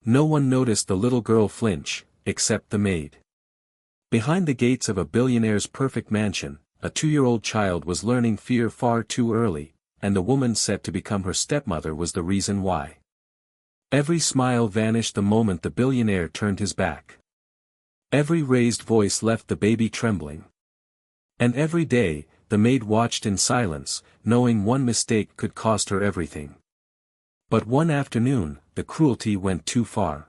No one noticed the little girl flinch, except the maid. Behind the gates of a billionaire's perfect mansion, a 2-year-old child was learning fear far too early, and the woman set to become her stepmother was the reason why. Every smile vanished the moment the billionaire turned his back. Every raised voice left the baby trembling. And every day, the maid watched in silence, knowing one mistake could cost her everything. But one afternoon, the cruelty went too far.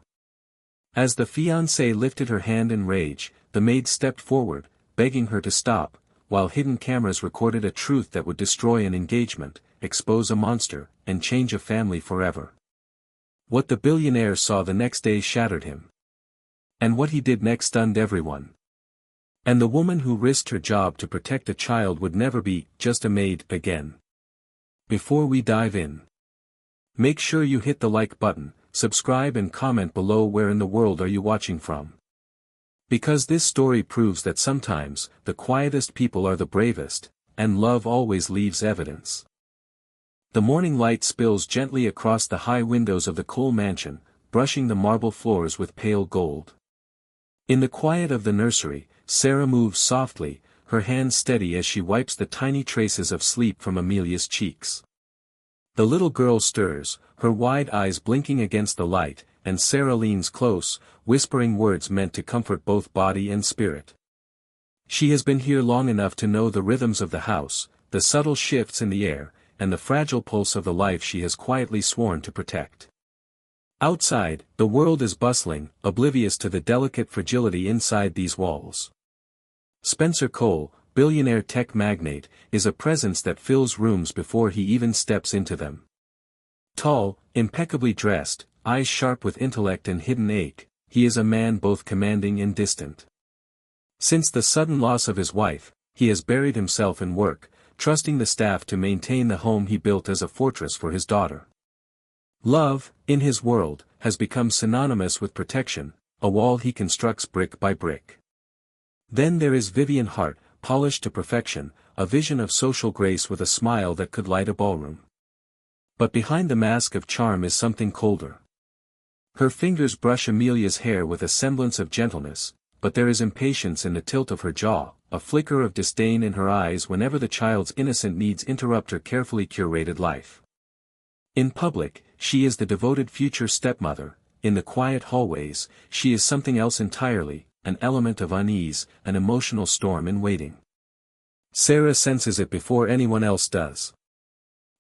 As the fiancée lifted her hand in rage, the maid stepped forward, begging her to stop, while hidden cameras recorded a truth that would destroy an engagement, expose a monster, and change a family forever. What the billionaire saw the next day shattered him. And what he did next stunned everyone. And the woman who risked her job to protect a child would never be just a maid again. Before we dive in, make sure you hit the like button, subscribe and comment below where in the world are you watching from. Because this story proves that sometimes, the quietest people are the bravest, and love always leaves evidence. The morning light spills gently across the high windows of the Cole mansion, brushing the marble floors with pale gold. In the quiet of the nursery, Sarah moves softly, her hands steady as she wipes the tiny traces of sleep from Amelia's cheeks. The little girl stirs, her wide eyes blinking against the light, and Sarah leans close, whispering words meant to comfort both body and spirit. She has been here long enough to know the rhythms of the house, the subtle shifts in the air, and the fragile pulse of the life she has quietly sworn to protect. Outside, the world is bustling, oblivious to the delicate fragility inside these walls. Spencer Cole, billionaire tech magnate, is a presence that fills rooms before he even steps into them. Tall, impeccably dressed, eyes sharp with intellect and hidden ache, he is a man both commanding and distant. Since the sudden loss of his wife, he has buried himself in work, trusting the staff to maintain the home he built as a fortress for his daughter. Love, in his world, has become synonymous with protection, a wall he constructs brick by brick. Then there is Vivian Hart, polished to perfection, a vision of social grace with a smile that could light a ballroom. But behind the mask of charm is something colder. Her fingers brush Amelia's hair with a semblance of gentleness, but there is impatience in the tilt of her jaw, a flicker of disdain in her eyes whenever the child's innocent needs interrupt her carefully curated life. In public, she is the devoted future stepmother, in the quiet hallways, she is something else entirely, an element of unease, an emotional storm in waiting. Sarah senses it before anyone else does.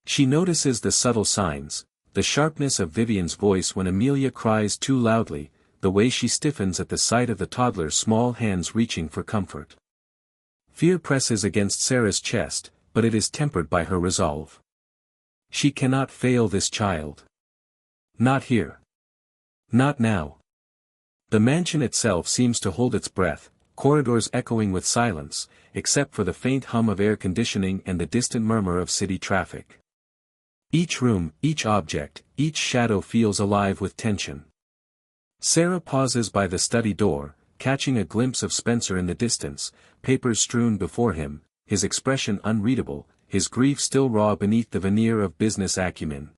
She notices the subtle signs, the sharpness of Vivian's voice when Amelia cries too loudly, the way she stiffens at the sight of the toddler's small hands reaching for comfort. Fear presses against Sarah's chest, but it is tempered by her resolve. She cannot fail this child. Not here. Not now. The mansion itself seems to hold its breath, corridors echoing with silence, except for the faint hum of air conditioning and the distant murmur of city traffic. Each room, each object, each shadow feels alive with tension. Sarah pauses by the study door, catching a glimpse of Spencer in the distance, papers strewn before him, his expression unreadable, his grief still raw beneath the veneer of business acumen.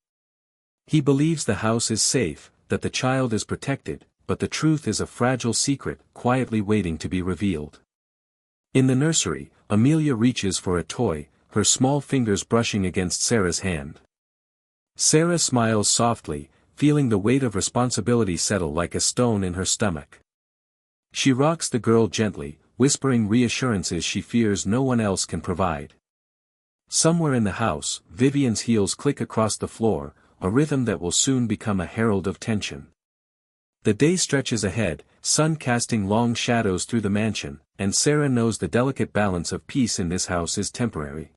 He believes the house is safe, that the child is protected, but the truth is a fragile secret, quietly waiting to be revealed. In the nursery, Amelia reaches for a toy, her small fingers brushing against Sarah's hand. Sarah smiles softly, feeling the weight of responsibility settle like a stone in her stomach. She rocks the girl gently, whispering reassurances she fears no one else can provide. Somewhere in the house, Vivian's heels click across the floor, a rhythm that will soon become a herald of tension. The day stretches ahead, sun casting long shadows through the mansion, and Sarah knows the delicate balance of peace in this house is temporary.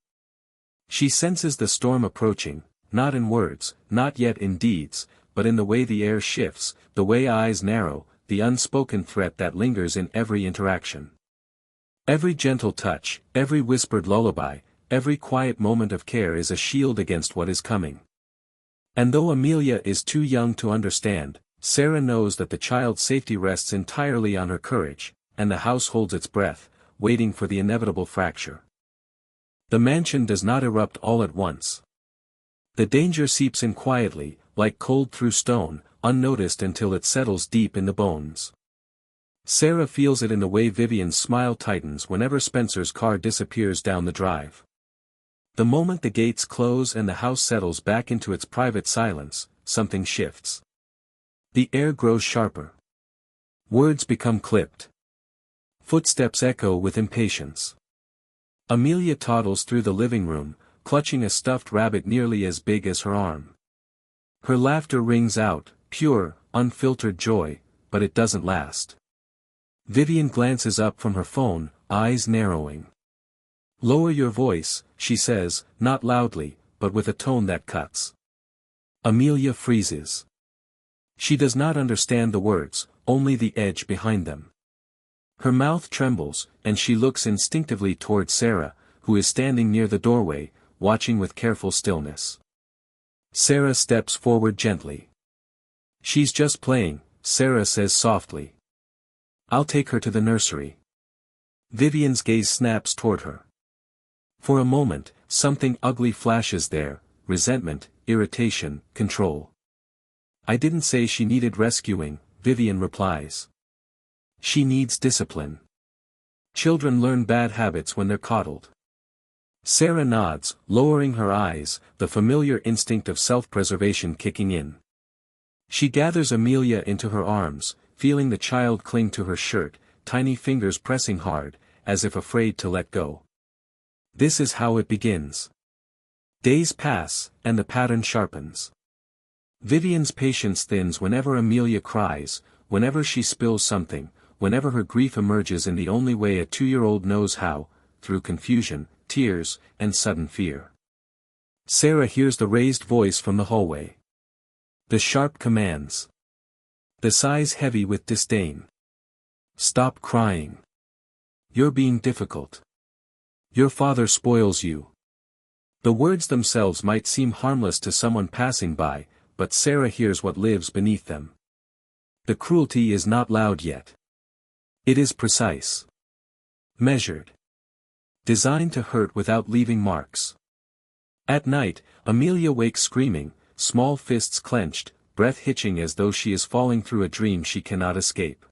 She senses the storm approaching, not in words, not yet in deeds, but in the way the air shifts, the way eyes narrow, the unspoken threat that lingers in every interaction. Every gentle touch, every whispered lullaby, every quiet moment of care is a shield against what is coming. And though Amelia is too young to understand, Sarah knows that the child's safety rests entirely on her courage, and the house holds its breath, waiting for the inevitable fracture. The mansion does not erupt all at once. The danger seeps in quietly, like cold through stone, unnoticed until it settles deep in the bones. Sarah feels it in the way Vivian's smile tightens whenever Spencer's car disappears down the drive. The moment the gates close and the house settles back into its private silence, something shifts. The air grows sharper. Words become clipped. Footsteps echo with impatience. Amelia toddles through the living room, clutching a stuffed rabbit nearly as big as her arm. Her laughter rings out, pure, unfiltered joy, but it doesn't last. Vivian glances up from her phone, eyes narrowing. "Lower your voice," she says, not loudly, but with a tone that cuts. Amelia freezes. She does not understand the words, only the edge behind them. Her mouth trembles, and she looks instinctively toward Sarah, who is standing near the doorway, watching with careful stillness. Sarah steps forward gently. "She's just playing," Sarah says softly. "I'll take her to the nursery." Vivian's gaze snaps toward her. For a moment, something ugly flashes there: resentment, irritation, control. "I didn't say she needed rescuing," Vivian replies. "She needs discipline. Children learn bad habits when they're coddled." Sarah nods, lowering her eyes, the familiar instinct of self-preservation kicking in. She gathers Amelia into her arms, feeling the child cling to her shirt, tiny fingers pressing hard, as if afraid to let go. This is how it begins. Days pass, and the pattern sharpens. Vivian's patience thins whenever Amelia cries, whenever she spills something, whenever her grief emerges in the only way a 2-year-old knows how, through confusion, tears, and sudden fear. Sarah hears the raised voice from the hallway. The sharp commands. The sighs heavy with disdain. "Stop crying. You're being difficult. Your father spoils you." The words themselves might seem harmless to someone passing by, but Sarah hears what lives beneath them. The cruelty is not loud yet. It is precise. Measured. Designed to hurt without leaving marks. At night, Amelia wakes screaming, small fists clenched, breath hitching as though she is falling through a dream she cannot escape.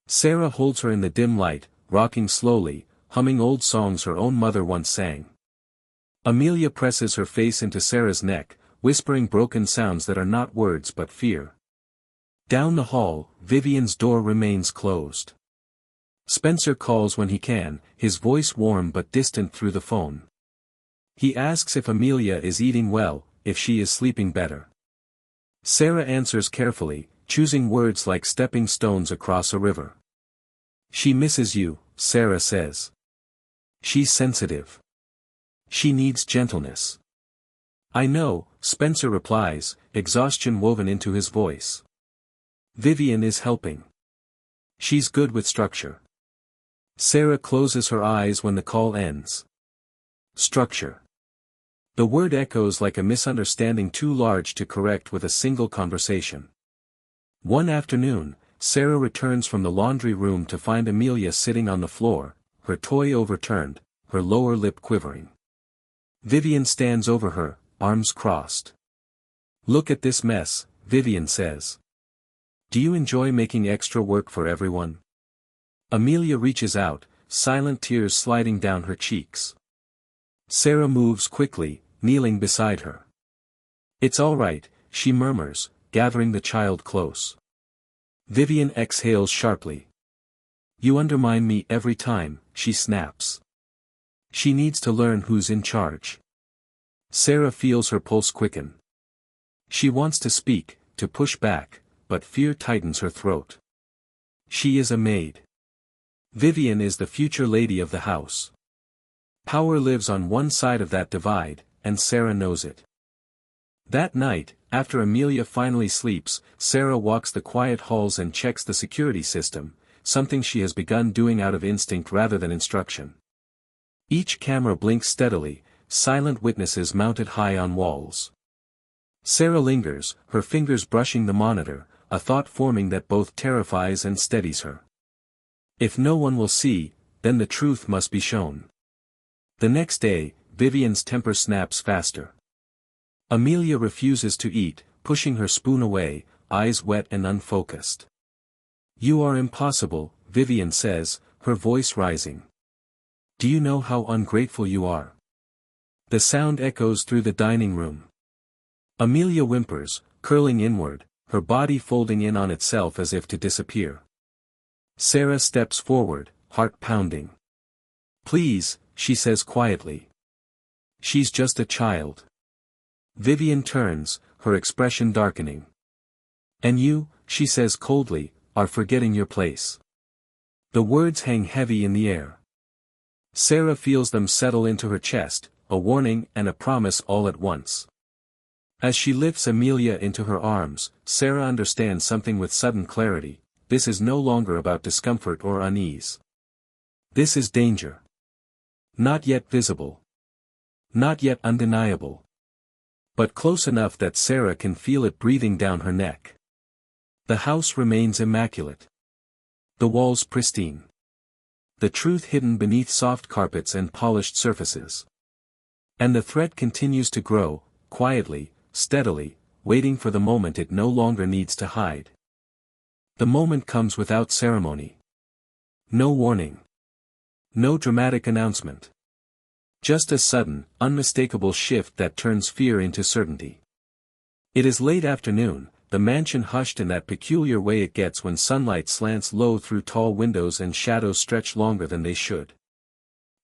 Sarah holds her in the dim light, rocking slowly, humming old songs her own mother once sang. Amelia presses her face into Sarah's neck, whispering broken sounds that are not words but fear. Down the hall, Vivian's door remains closed. Spencer calls when he can, his voice warm but distant through the phone. He asks if Amelia is eating well, if she is sleeping better. Sarah answers carefully, choosing words like stepping stones across a river. "She misses you," Sarah says. "She's sensitive. She needs gentleness." "I know," Spencer replies, exhaustion woven into his voice. "Vivian is helping. She's good with structure." Sarah closes her eyes when the call ends. Structure. The word echoes like a misunderstanding too large to correct with a single conversation. One afternoon, Sarah returns from the laundry room to find Amelia sitting on the floor, her toy overturned, her lower lip quivering. Vivian stands over her, arms crossed. "Look at this mess," Vivian says. "Do you enjoy making extra work for everyone?" Amelia reaches out, silent tears sliding down her cheeks. Sarah moves quickly, kneeling beside her. "It's all right," she murmurs, gathering the child close. Vivian exhales sharply. "You undermine me every time," she snaps. She needs to learn who's in charge. Sarah feels her pulse quicken. She wants to speak, to push back, but fear tightens her throat. She is a maid. Vivian is the future lady of the house. Power lives on one side of that divide, and Sarah knows it. That night, after Amelia finally sleeps, Sarah walks the quiet halls and checks the security system, something she has begun doing out of instinct rather than instruction. Each camera blinks steadily, silent witnesses mounted high on walls. Sarah lingers, her fingers brushing the monitor, a thought forming that both terrifies and steadies her. If no one will see, then the truth must be shown. The next day, Vivian's temper snaps faster. Amelia refuses to eat, pushing her spoon away, eyes wet and unfocused. "You are impossible," Vivian says, her voice rising. "Do you know how ungrateful you are?" The sound echoes through the dining room. Amelia whimpers, curling inward, her body folding in on itself as if to disappear. Sarah steps forward, heart pounding. "Please," she says quietly. "She's just a child." Vivian turns, her expression darkening. "And you," she says coldly, "are forgetting your place." The words hang heavy in the air. Sarah feels them settle into her chest, a warning and a promise all at once. As she lifts Amelia into her arms, Sarah understands something with sudden clarity. This is no longer about discomfort or unease. This is danger. Not yet visible. Not yet undeniable. But close enough that Sarah can feel it breathing down her neck. The house remains immaculate. The walls pristine. The truth hidden beneath soft carpets and polished surfaces. And the threat continues to grow, quietly, steadily, waiting for the moment it no longer needs to hide. The moment comes without ceremony. No warning. No dramatic announcement. Just a sudden, unmistakable shift that turns fear into certainty. It is late afternoon, the mansion hushed in that peculiar way it gets when sunlight slants low through tall windows and shadows stretch longer than they should.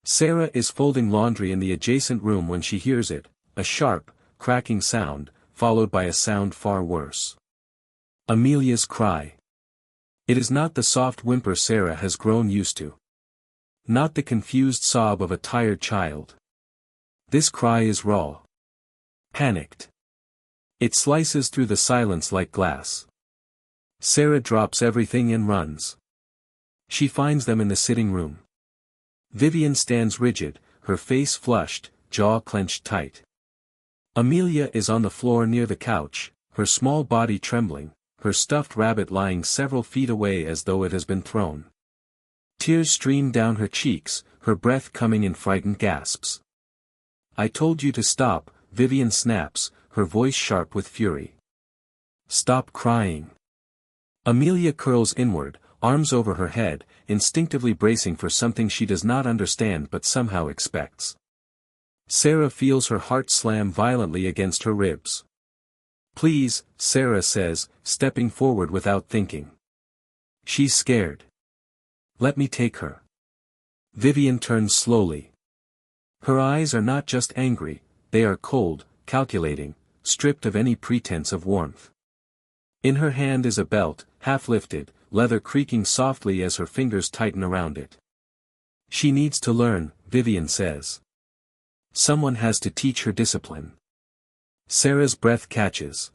Sarah is folding laundry in the adjacent room when she hears it, a sharp, cracking sound, followed by a sound far worse. Amelia's cry. It is not the soft whimper Sarah has grown used to. Not the confused sob of a tired child. This cry is raw. Panicked. It slices through the silence like glass. Sarah drops everything and runs. She finds them in the sitting room. Vivian stands rigid, her face flushed, jaw clenched tight. Amelia is on the floor near the couch, her small body trembling, her stuffed rabbit lying several feet away as though it has been thrown. Tears stream down her cheeks, her breath coming in frightened gasps. "I told you to stop," Vivian snaps, her voice sharp with fury. "Stop crying." Amelia curls inward, arms over her head, instinctively bracing for something she does not understand but somehow expects. Sarah feels her heart slam violently against her ribs. "Please," Sarah says, stepping forward without thinking. "She's scared. Let me take her." Vivian turns slowly. Her eyes are not just angry, they are cold, calculating, stripped of any pretense of warmth. In her hand is a belt, half lifted, leather creaking softly as her fingers tighten around it. "She needs to learn," Vivian says. "Someone has to teach her discipline." Sarah's breath catches.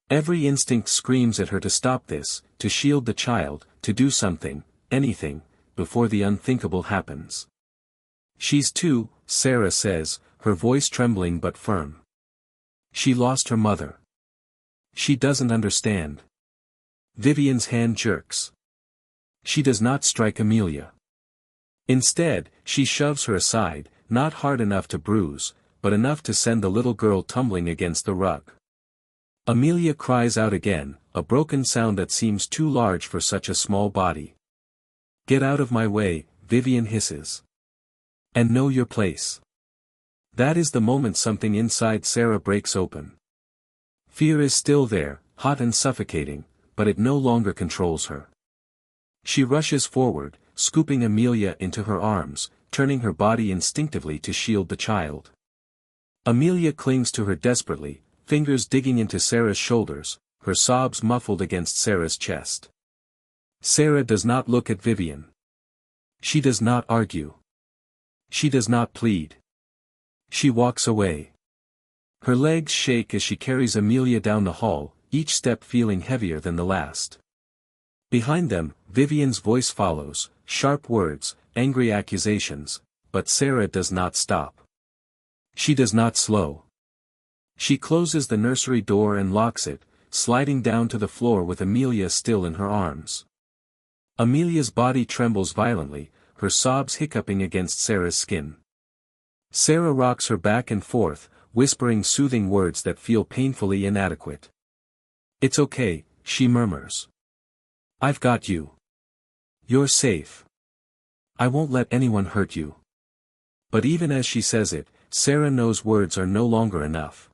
Every instinct screams at her to stop this, to shield the child, to do something, anything, before the unthinkable happens. "She's two," Sarah says, her voice trembling but firm. "She lost her mother. She doesn't understand." Vivian's hand jerks. She does not strike Amelia. Instead, she shoves her aside, not hard enough to bruise, but enough to send the little girl tumbling against the rug. Amelia cries out again, a broken sound that seems too large for such a small body. "Get out of my way," Vivian hisses. "And know your place." That is the moment something inside Sarah breaks open. Fear is still there, hot and suffocating, but it no longer controls her. She rushes forward, scooping Amelia into her arms, turning her body instinctively to shield the child. Amelia clings to her desperately, fingers digging into Sarah's shoulders, her sobs muffled against Sarah's chest. Sarah does not look at Vivian. She does not argue. She does not plead. She walks away. Her legs shake as she carries Amelia down the hall, each step feeling heavier than the last. Behind them, Vivian's voice follows, sharp words, angry accusations, but Sarah does not stop. She does not slow. She closes the nursery door and locks it, sliding down to the floor with Amelia still in her arms. Amelia's body trembles violently, her sobs hiccuping against Sarah's skin. Sarah rocks her back and forth, whispering soothing words that feel painfully inadequate. It's okay, she murmurs. I've got you. You're safe. I won't let anyone hurt you. But even as she says it, Sarah knows words are no longer enough.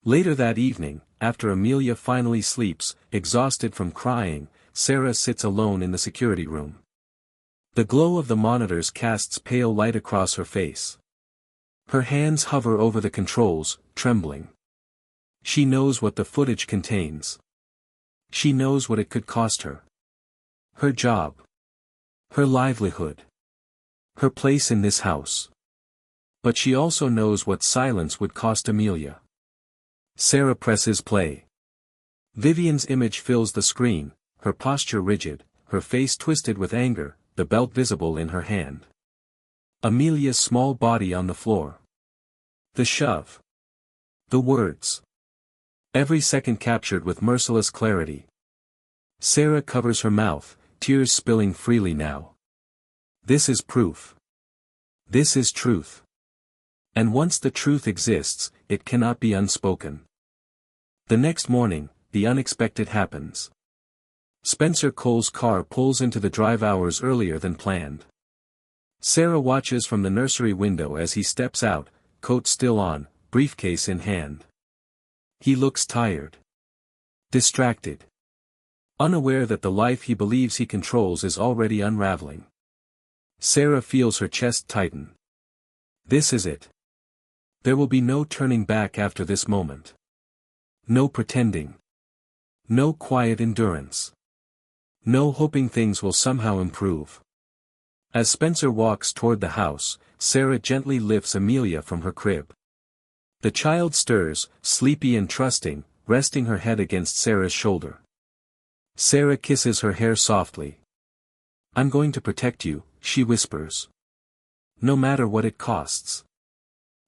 Later that evening, after Amelia finally sleeps, exhausted from crying, Sarah sits alone in the security room. The glow of the monitors casts pale light across her face. Her hands hover over the controls, trembling. She knows what the footage contains. She knows what it could cost her. Her job. Her livelihood. Her place in this house. But she also knows what silence would cost Amelia. Sarah presses play. Vivian's image fills the screen, her posture rigid, her face twisted with anger, the belt visible in her hand. Amelia's small body on the floor. The shove. The words. Every second captured with merciless clarity. Sarah covers her mouth, tears spilling freely now. This is proof. This is truth. And once the truth exists, it cannot be unspoken. The next morning, the unexpected happens. Spencer Cole's car pulls into the drive hours earlier than planned. Sarah watches from the nursery window as he steps out, coat still on, briefcase in hand. He looks tired. Distracted. Unaware that the life he believes he controls is already unraveling. Sarah feels her chest tighten. This is it. There will be no turning back after this moment. No pretending. No quiet endurance. No hoping things will somehow improve. As Spencer walks toward the house, Sarah gently lifts Amelia from her crib. The child stirs, sleepy and trusting, resting her head against Sarah's shoulder. Sarah kisses her hair softly. I'm going to protect you, she whispers. No matter what it costs.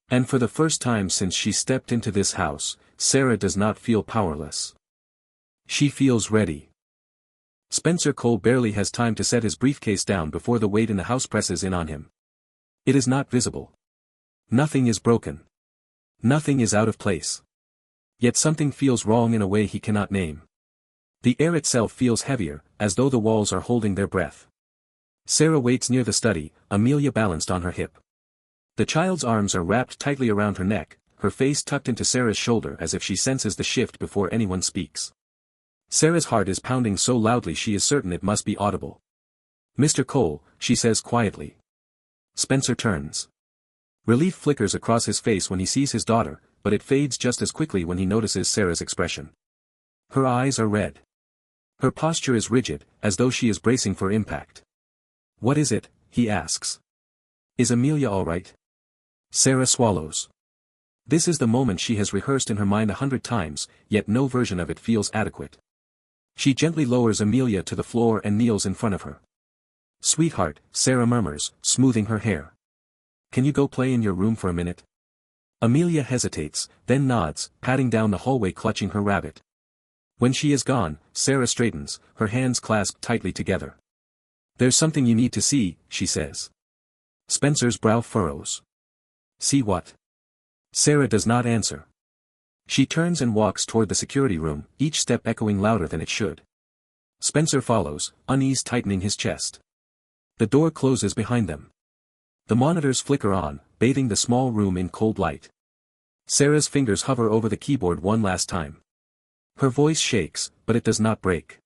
And for the first time since she stepped into this house, Sarah does not feel powerless. She feels ready. Spencer Cole barely has time to set his briefcase down before the weight in the house presses in on him. It is not visible. Nothing is broken. Nothing is out of place. Yet something feels wrong in a way he cannot name. The air itself feels heavier, as though the walls are holding their breath. Sarah waits near the study, Amelia balanced on her hip. The child's arms are wrapped tightly around her neck, her face tucked into Sarah's shoulder as if she senses the shift before anyone speaks. Sarah's heart is pounding so loudly she is certain it must be audible. Mr. Cole, she says quietly. Spencer turns. Relief flickers across his face when he sees his daughter, but it fades just as quickly when he notices Sarah's expression. Her eyes are red. Her posture is rigid, as though she is bracing for impact. What is it? He asks. Is Amelia all right? Sarah swallows. This is the moment she has rehearsed in her mind 100 times, yet no version of it feels adequate. She gently lowers Amelia to the floor and kneels in front of her. Sweetheart, Sarah murmurs, smoothing her hair. Can you go play in your room for a minute? Amelia hesitates, then nods, patting down the hallway clutching her rabbit. When she is gone, Sarah straightens, her hands clasped tightly together. There's something you need to see, she says. Spencer's brow furrows. See what? Sarah does not answer. She turns and walks toward the security room, each step echoing louder than it should. Spencer follows, unease tightening his chest. The door closes behind them. The monitors flicker on, bathing the small room in cold light. Sarah's fingers hover over the keyboard one last time. Her voice shakes, but it does not break.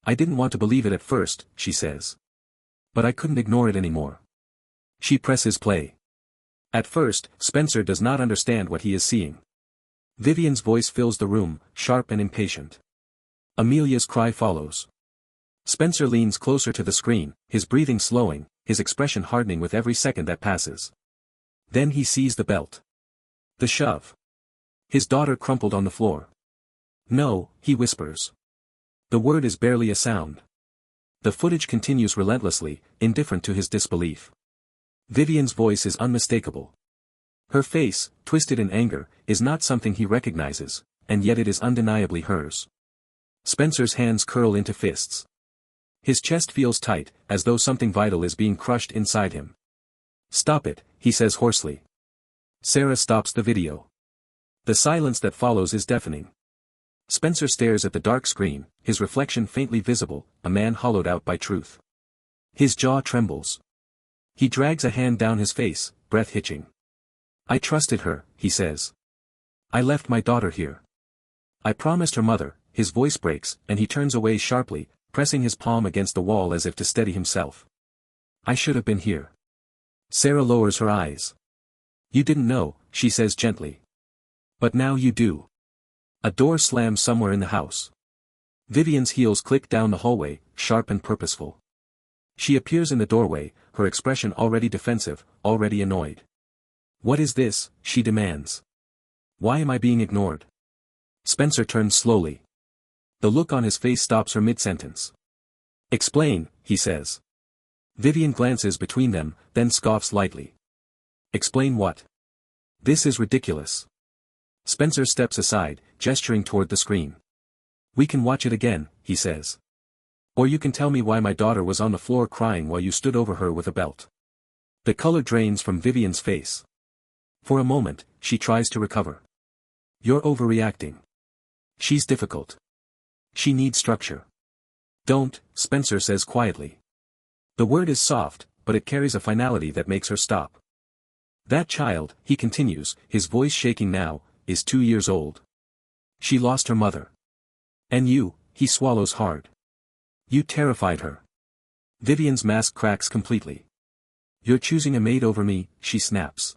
I didn't want to believe it at first, she says. But I couldn't ignore it anymore. She presses play. At first, Spencer does not understand what he is seeing. Vivian's voice fills the room, sharp and impatient. Amelia's cry follows. Spencer leans closer to the screen, his breathing slowing, his expression hardening with every second that passes. Then he sees the belt. The shove. His daughter crumpled on the floor. No, he whispers. The word is barely a sound. The footage continues relentlessly, indifferent to his disbelief. Vivian's voice is unmistakable. Her face, twisted in anger, is not something he recognizes, and yet it is undeniably hers. Spencer's hands curl into fists. His chest feels tight, as though something vital is being crushed inside him. Stop it, he says hoarsely. Sarah stops the video. The silence that follows is deafening. Spencer stares at the dark screen, his reflection faintly visible, a man hollowed out by truth. His jaw trembles. He drags a hand down his face, breath hitching. I trusted her, he says. I left my daughter here. I promised her mother. His voice breaks, and he turns away sharply, pressing his palm against the wall as if to steady himself. I should have been here. Sarah lowers her eyes. You didn't know, she says gently. But now you do. A door slams somewhere in the house. Vivian's heels click down the hallway, sharp and purposeful. She appears in the doorway, her expression already defensive, already annoyed. What is this, she demands. Why am I being ignored? Spencer turns slowly. The look on his face stops her mid-sentence. Explain, he says. Vivian glances between them, then scoffs lightly. Explain what? This is ridiculous. Spencer steps aside, gesturing toward the screen. We can watch it again, he says. Or you can tell me why my daughter was on the floor crying while you stood over her with a belt. The color drains from Vivian's face. For a moment, she tries to recover. You're overreacting. She's difficult. She needs structure. Don't, Spencer says quietly. The word is soft, but it carries a finality that makes her stop. That child, he continues, his voice shaking now, is 2 years old. She lost her mother. And you, he swallows hard. You terrified her. Vivian's mask cracks completely. You're choosing a maid over me, she snaps.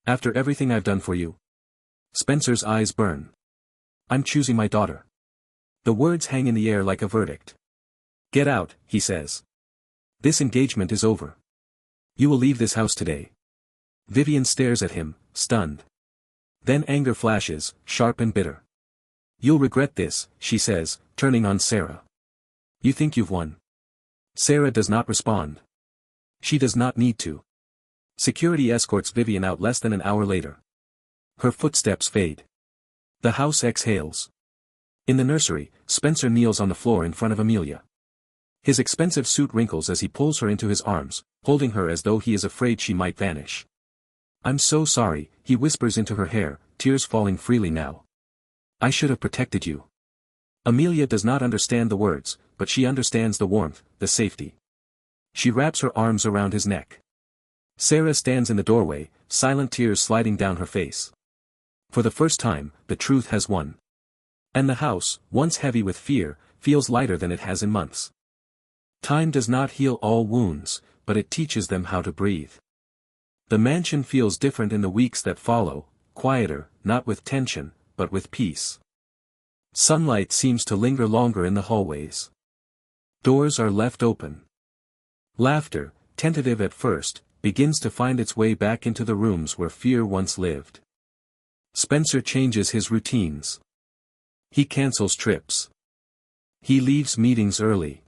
After everything I've done for you. Spencer's eyes burn. I'm choosing my daughter. The words hang in the air like a verdict. Get out, he says. This engagement is over. You will leave this house today. Vivian stares at him, stunned. Then anger flashes, sharp and bitter. You'll regret this, she says, turning on Sarah. You think you've won? Sarah does not respond. She does not need to. Security escorts Vivian out less than an hour later. Her footsteps fade. The house exhales. In the nursery, Spencer kneels on the floor in front of Amelia. His expensive suit wrinkles as he pulls her into his arms, holding her as though he is afraid she might vanish. I'm so sorry, he whispers into her hair, tears falling freely now. I should have protected you. Amelia does not understand the words, but she understands the warmth, the safety. She wraps her arms around his neck. Sarah stands in the doorway, silent tears sliding down her face. For the first time, the truth has won. And the house, once heavy with fear, feels lighter than it has in months. Time does not heal all wounds, but it teaches them how to breathe. The mansion feels different in the weeks that follow, quieter, not with tension, but with peace. Sunlight seems to linger longer in the hallways. Doors are left open. Laughter, tentative at first, begins to find its way back into the rooms where fear once lived. Spencer changes his routines. He cancels trips. He leaves meetings early.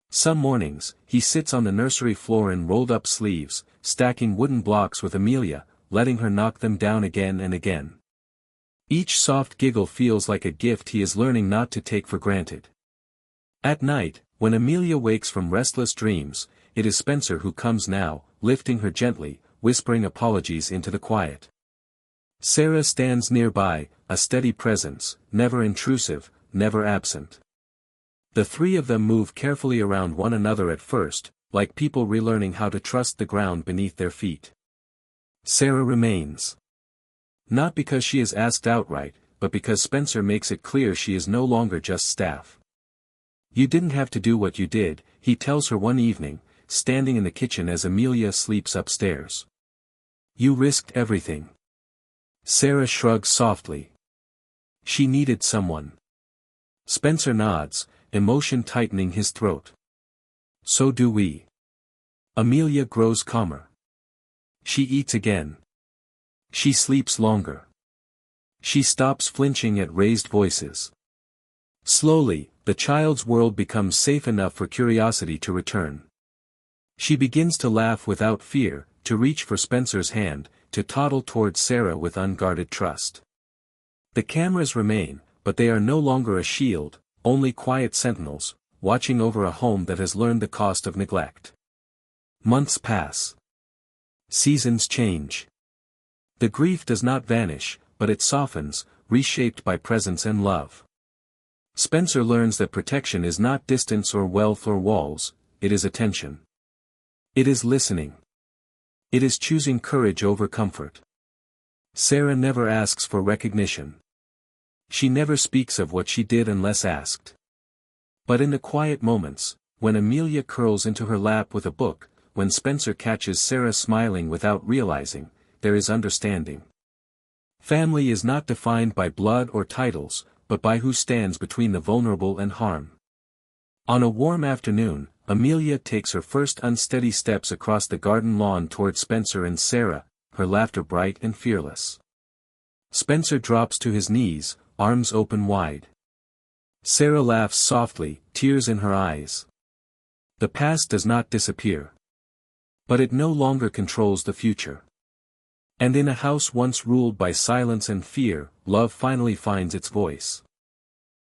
Some mornings, he sits on the nursery floor in rolled-up sleeves, stacking wooden blocks with Amelia, letting her knock them down again and again. Each soft giggle feels like a gift he is learning not to take for granted. At night, when Amelia wakes from restless dreams, it is Spencer who comes now, lifting her gently, whispering apologies into the quiet. Sarah stands nearby, a steady presence, never intrusive, never absent. The three of them move carefully around one another at first, like people relearning how to trust the ground beneath their feet. Sarah remains. Not because she is asked outright, but because Spencer makes it clear she is no longer just staff. You didn't have to do what you did, he tells her one evening, standing in the kitchen as Amelia sleeps upstairs. You risked everything. Sarah shrugs softly. She needed someone. Spencer nods, emotion tightening his throat. So do we. Amelia grows calmer. She eats again. She sleeps longer. She stops flinching at raised voices. Slowly, the child's world becomes safe enough for curiosity to return. She begins to laugh without fear, to reach for Spencer's hand, to toddle towards Sarah with unguarded trust. The cameras remain, but they are no longer a shield, only quiet sentinels, watching over a home that has learned the cost of neglect. Months pass. Seasons change. The grief does not vanish, but it softens, reshaped by presence and love. Spencer learns that protection is not distance or wealth or walls, it is attention. It is listening. It is choosing courage over comfort. Sarah never asks for recognition. She never speaks of what she did unless asked. But in the quiet moments, when Amelia curls into her lap with a book, when Spencer catches Sarah smiling without realizing, there is understanding. Family is not defined by blood or titles, but by who stands between the vulnerable and harm. On a warm afternoon, Amelia takes her first unsteady steps across the garden lawn toward Spencer and Sarah, her laughter bright and fearless. Spencer drops to his knees, arms open wide. Sarah laughs softly, tears in her eyes. The past does not disappear. But it no longer controls the future. And in a house once ruled by silence and fear, love finally finds its voice.